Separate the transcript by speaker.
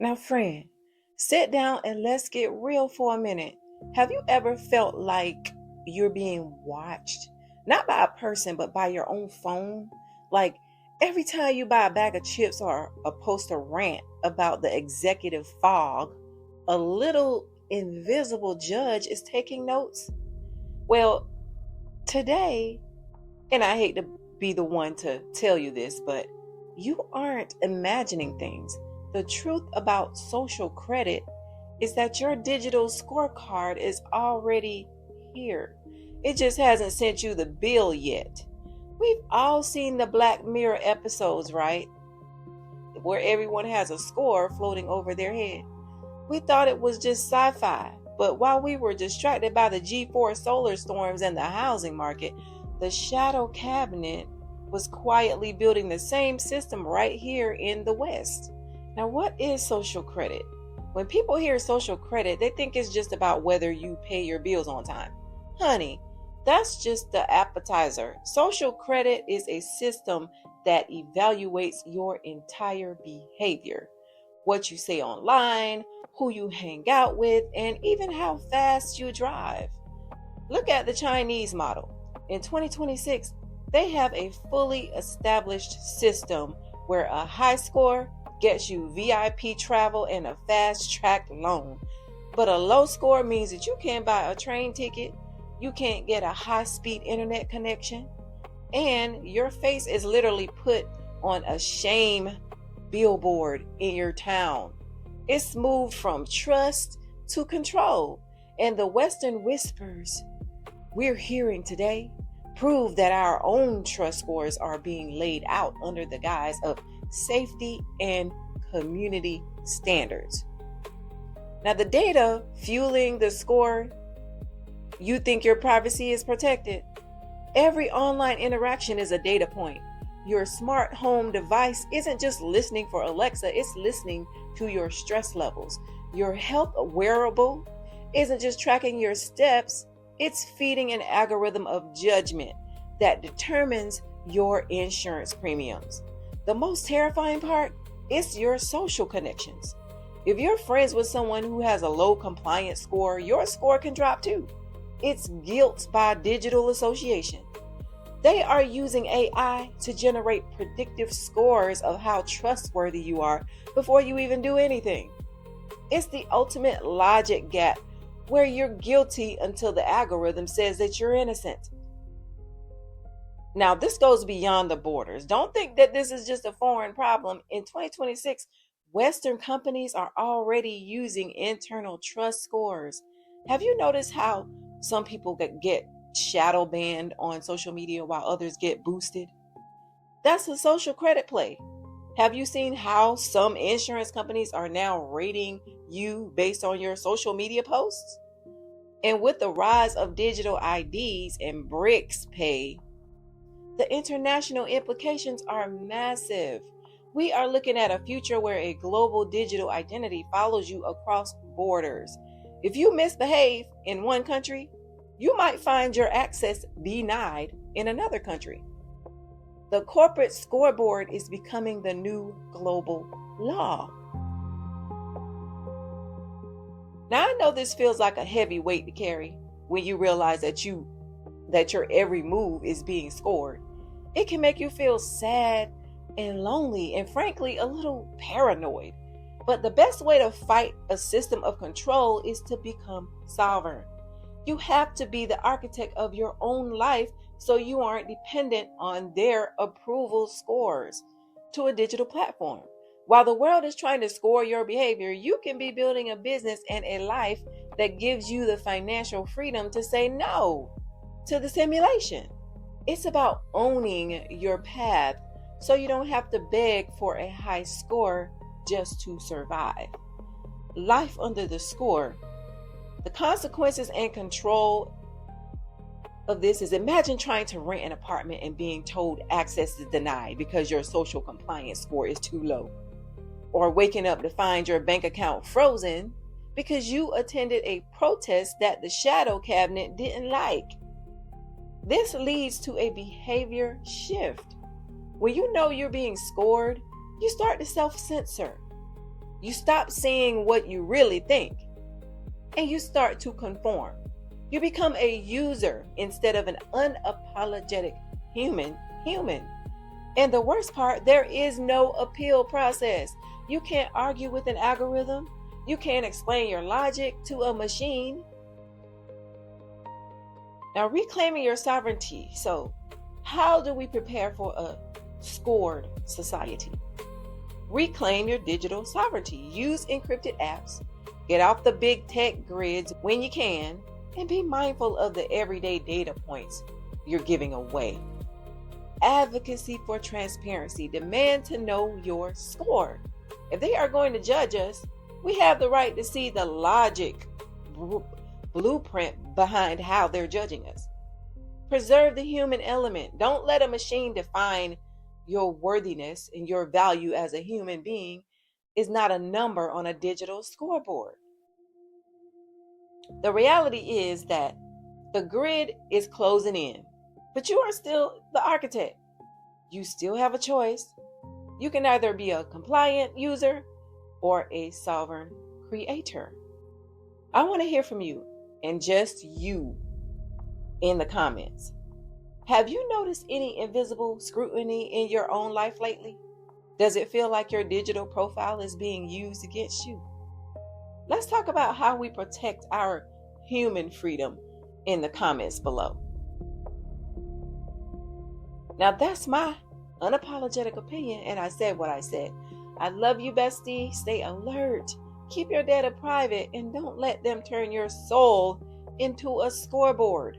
Speaker 1: Now, friend, sit down and let's get real for a minute. Have you ever felt like you're being watched? Not by a person, but by your own phone? Like every time you buy a bag of chips or post a rant about the executive fog, a little invisible judge is taking notes? Well, today, and I hate to be the one to tell you this, but you aren't imagining things. The truth about social credit is that your digital scorecard is already here. It just hasn't sent you the bill yet. We've all seen the Black Mirror episodes, right? Where everyone has a score floating over their head. We thought it was just sci-fi, but while we were distracted by the G4 solar storms and the housing market, the shadow cabinet was quietly building the same system right here in the West. Now, what is social credit? When people hear social credit, they think it's just about whether you pay your bills on time. Honey, that's just the appetizer. Social credit is a system that evaluates your entire behavior. What you say online, who you hang out with, and even how fast you drive. Look at the Chinese model. In 2026, they have a fully established system where a high score gets you VIP travel and a fast-track loan. But a low score means that you can't buy a train ticket, you can't get a high-speed internet connection, and your face is literally put on a shame billboard in your town. It's moved from trust to control. And the Western whispers we're hearing today prove that our own trust scores are being laid out under the guise of safety and community standards. Now, the data fueling the score, you think your privacy is protected? Every online interaction is a data point. Your smart home device isn't just listening for Alexa, it's listening to your stress levels. Your health wearable isn't just tracking your steps, it's feeding an algorithm of judgment that determines your insurance premiums. The most terrifying part is your social connections. If you're friends with someone who has a low compliance score, your score can drop too. It's guilt by digital association. They are using AI to generate predictive scores of how trustworthy you are before you even do anything. It's the ultimate logic gap where you're guilty until the algorithm says that you're innocent. Now, this goes beyond the borders. Don't think that this is just a foreign problem. In 2026, Western companies are already using internal trust scores. Have you noticed how some people get shadow banned on social media while others get boosted? That's a social credit play. Have you seen how some insurance companies are now rating you based on your social media posts? And with the rise of digital IDs and BRICS pay, the international implications are massive. We are looking at a future where a global digital identity follows you across borders. If you misbehave in one country, you might find your access denied in another country. The corporate scoreboard is becoming the new global law. Now, I know this feels like a heavy weight to carry when you realize that your every move is being scored. It can make you feel sad and lonely and frankly a little paranoid. But the best way to fight a system of control is to become sovereign. You have to be the architect of your own life so you aren't dependent on their approval scores to a digital platform. While the world is trying to score your behavior, you can be building a business and a life that gives you the financial freedom to say no to the simulation. It's about owning your path so you don't have to beg for a high score just to survive. Life under the score. The consequences and control of this is, imagine trying to rent an apartment and being told access is denied because your social compliance score is too low. Or waking up to find your bank account frozen because you attended a protest that the shadow cabinet didn't like. This leads to a behavior shift. When you know you're being scored, you start to self-censor. You stop saying what you really think and you start to conform. You become a user instead of an unapologetic human. And the worst part, there is no appeal process. You can't argue with an algorithm. You can't explain your logic to a machine. Now, reclaiming your sovereignty. So, how do we prepare for a scored society? Reclaim your digital sovereignty. Use encrypted apps. Get off the big tech grids when you can. And be mindful of the everyday data points you're giving away. Advocacy for transparency. Demand to know your score. If they are going to judge us, we have the right to see the logic blueprint behind how they're judging us. Preserve the human element. Don't let a machine define your worthiness, and your value as a human being is not a number on a digital scoreboard. The reality is that the grid is closing in, but you are still the architect. You still have a choice. You can either be a compliant user or a sovereign creator. I want to hear from you, and just you, in the comments. Have you noticed any invisible scrutiny in your own life lately? Does it feel like your digital profile is being used against you? Let's talk about how we protect our human freedom in the comments below. Now, that's my unapologetic opinion, and I said what I said. I love you, bestie. Stay alert. Keep your data private, and don't let them turn your soul into a scoreboard.